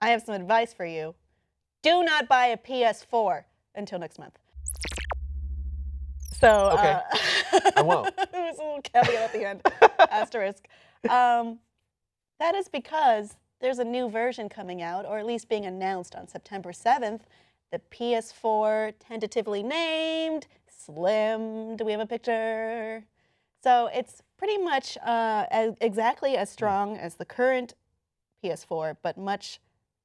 I have some advice for you. Do not buy a PS4 until next month. So, Okay. I won't. It was a little caveat at the end, asterisk. That is because there's a new version coming out, or at least being announced on September 7th. The PS4, tentatively named Slim. Do we have a picture? So it's pretty much exactly as strong as the current PS4, but much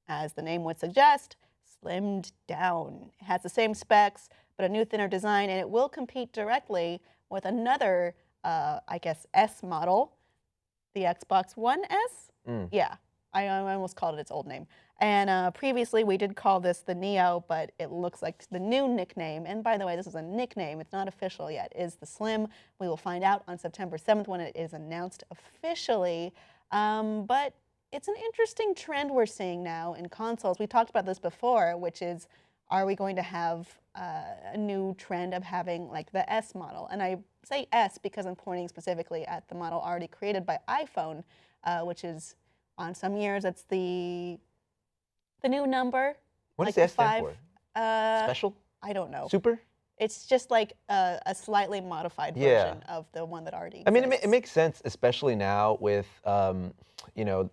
as the name would suggest, slimmed down. It has the same specs, but a new thinner design, and it will compete directly with another, I guess, S model, the Xbox One S. Yeah, I almost called it its old name. And previously we did call this the Neo, but it looks like the new nickname, and by the way, this is a nickname, it's not official yet, is the Slim. We will find out on September 7th when it is announced officially. But it's an interesting trend we're seeing now in consoles. We talked about this before, which is, are we going to have a new trend of having like the S model? And I say S because I'm pointing specifically at the model already created by iPhone, which is on some years it's the new number. What like does the S stand 5, for? Special? I don't know. Super? It's just like a slightly modified version of the one that already exists. I mean, it makes sense, especially now with the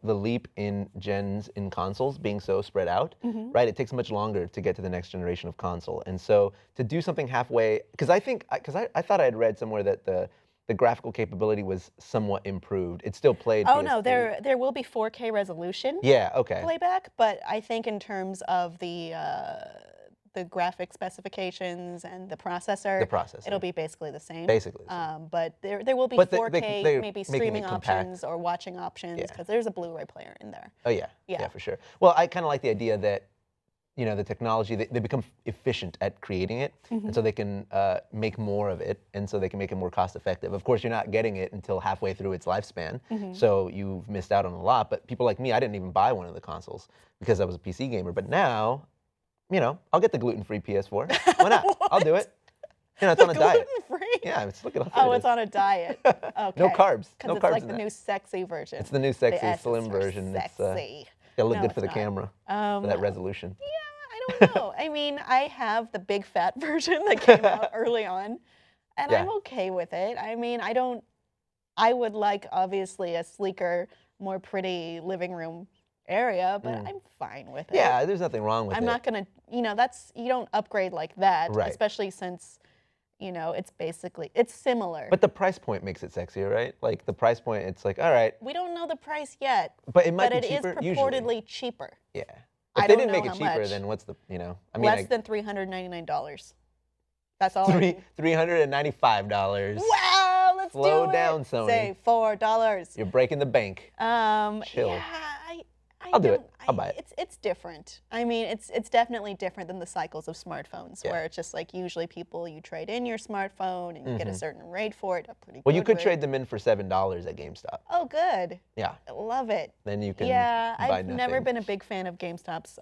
leap in gens in consoles being so spread out, right? It takes much longer to get to the next generation of console, and so to do something halfway, because I thought I had read somewhere that the graphical capability was somewhat improved. It still played. Oh PS3. no, there will be 4K resolution. Yeah. Okay. Playback, but I think in terms of the graphic specifications and the processor, it'll be basically the same. Basically. But there will be But 4K, maybe making streaming it compact. options or watching options, because there's a Blu-ray player in there. Oh yeah. Yeah, for sure. Well, I kind of like the idea that the technology, they become efficient at creating it, and so they can make more of it, and so they can make it more cost effective. Of course, you're not getting it until halfway through its lifespan, so you've missed out on a lot. But people like me, I didn't even buy one of the consoles because I was a PC gamer. But now, I'll get the gluten-free PS4. Why not? I'll do it. It's on a diet. Gluten-free? Yeah, look at Oh, it's on a diet. Okay. No carbs. No Because carbs it's like in the that. new sexy version. It's the new sexy The S slim is for version. Sexy. It'll look No, good for it's the not. camera, for that resolution. Yeah, I don't know. I mean, I have the big fat version that came out early on, and I'm okay with it. I mean, I would like, obviously, a sleeker, more pretty living room area, but I'm fine with it. Yeah, there's nothing wrong with it. I'm not gonna, you don't upgrade like that, Right. especially since, it's similar. But the price point makes it sexier, right? Like the price point, it's like, all right. We don't know the price yet, But it might but be it is cheaper, purportedly usually. cheaper. Yeah. I If they don't didn't make know it how cheaper, much. then what's the, I mean, Less than $399. That's all. $395. Wow, let's Slow do it. down, Sony. Say $4. You're breaking the bank. Chill. Yeah, I'll do it. I'll buy it. It's different. I mean, it's definitely different than the cycles of smartphones, Yeah. where it's just like usually you trade in your smartphone and you get a certain rate for it. Well, you could trade them in for $7 at GameStop. Oh, good. Yeah. I love it. Then you can Yeah, buy I've nothing. never been a big fan of GameStop's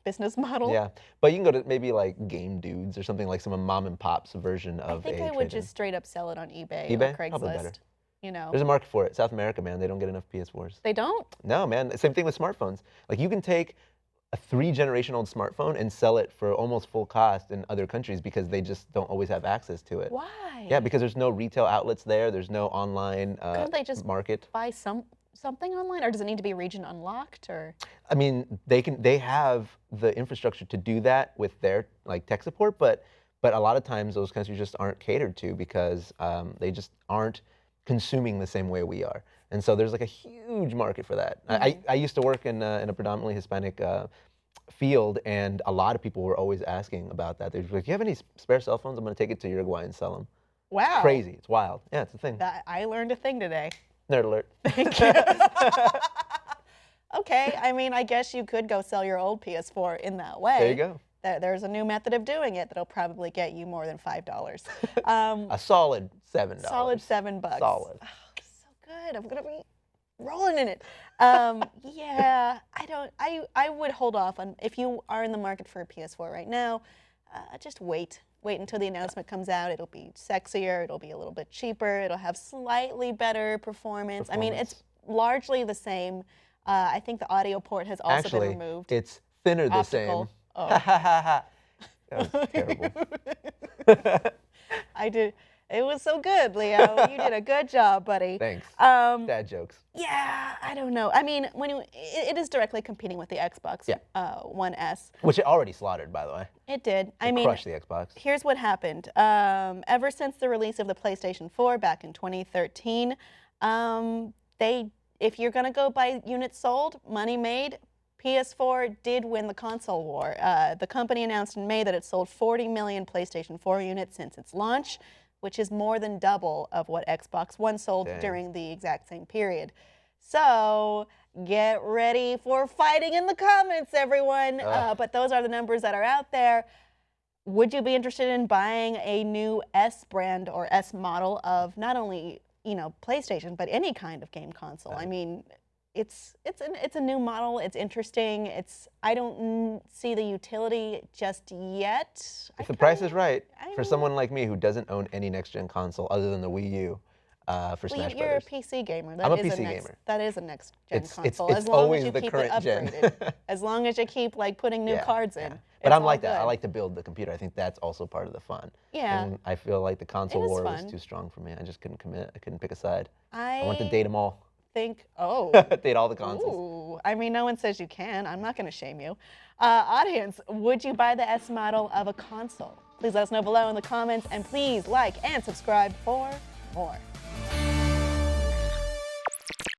business model. Yeah, but you can go to maybe like Game Dudes or something, like some mom and pop's version of I think I would just straight up sell it on eBay or Probably better. Craigslist. There's a market for it. South America, man, they don't get enough PS4s. They don't? No, man. Same thing with smartphones. Like you can take a 3-generation-old smartphone and sell it for almost full cost in other countries because they just don't always have access to it. Why? Yeah, because there's no retail outlets there. There's no online Couldn't they just market. buy something online, or does it need to be region unlocked? Or I mean, they have the infrastructure to do that with their like tech support, but a lot of times those countries just aren't catered to because they just aren't consuming the same way we are. And so there's like a huge market for that. I used to work in a predominantly Hispanic field, and a lot of people were always asking about that. They're like, "Do you have any spare cell phones? I'm going to take it to Uruguay and sell them." wow, It's crazy. It's wild. Yeah, it's a thing. I learned a thing today. Nerd alert. Thank you. Okay, I mean, I guess you could go sell your old PS4 in that way. There you go. There's a new method of doing it that'll probably get you more than $5. A solid $7. Solid $7. Solid. Oh, so good. I'm gonna be rolling in it. Yeah, I would hold off on, if you are in the market for a PS4 right now, just wait. Wait until the announcement comes out. It'll be sexier. It'll be a little bit cheaper. It'll have slightly better performance. I mean, it's largely the same I think the audio port has also Actually, been removed. it's thinner the Optical. same. Oh. Ha ha ha ha. That was terrible. I did. It was so good, Leo. You did a good job, buddy. Thanks. Dad jokes. Yeah, I don't know. I mean, it is directly competing with the Xbox One S. Which it already slaughtered, by the way. It did. It crushed the Xbox. Here's what happened. Ever since the release of the PlayStation 4 back in 2013, if you're gonna go by units sold, money made, PS4 did win the console war. The company announced in May that it sold 40 million PlayStation 4 units since its launch, which is more than double of what Xbox One sold during the exact same period. So get ready for fighting in the comments, everyone. But those are the numbers that are out there. Would you be interested in buying a new S brand or S model of not only PlayStation, but any kind of game console? I mean, it's a new model. It's interesting. I don't see the utility just yet. If the price is right, for someone like me who doesn't own any next-gen console other than the Wii U, for Smash You're Brothers. a PC gamer. I'm a PC gamer. That is a next-gen console. It's as long always as you the keep current it gen. upgraded. As long as you keep putting new cards in. But I'm like that. I like to build the computer. I think that's also part of the fun. Yeah. And I feel like the console war fun. was too strong for me. I just couldn't commit. I couldn't pick a side. I want to date them all. Date all the consoles. Ooh. I mean, no one says you can. I'm not going to shame you. Audience, would you buy the S model of a console? Please let us know below in the comments, and please like and subscribe for more.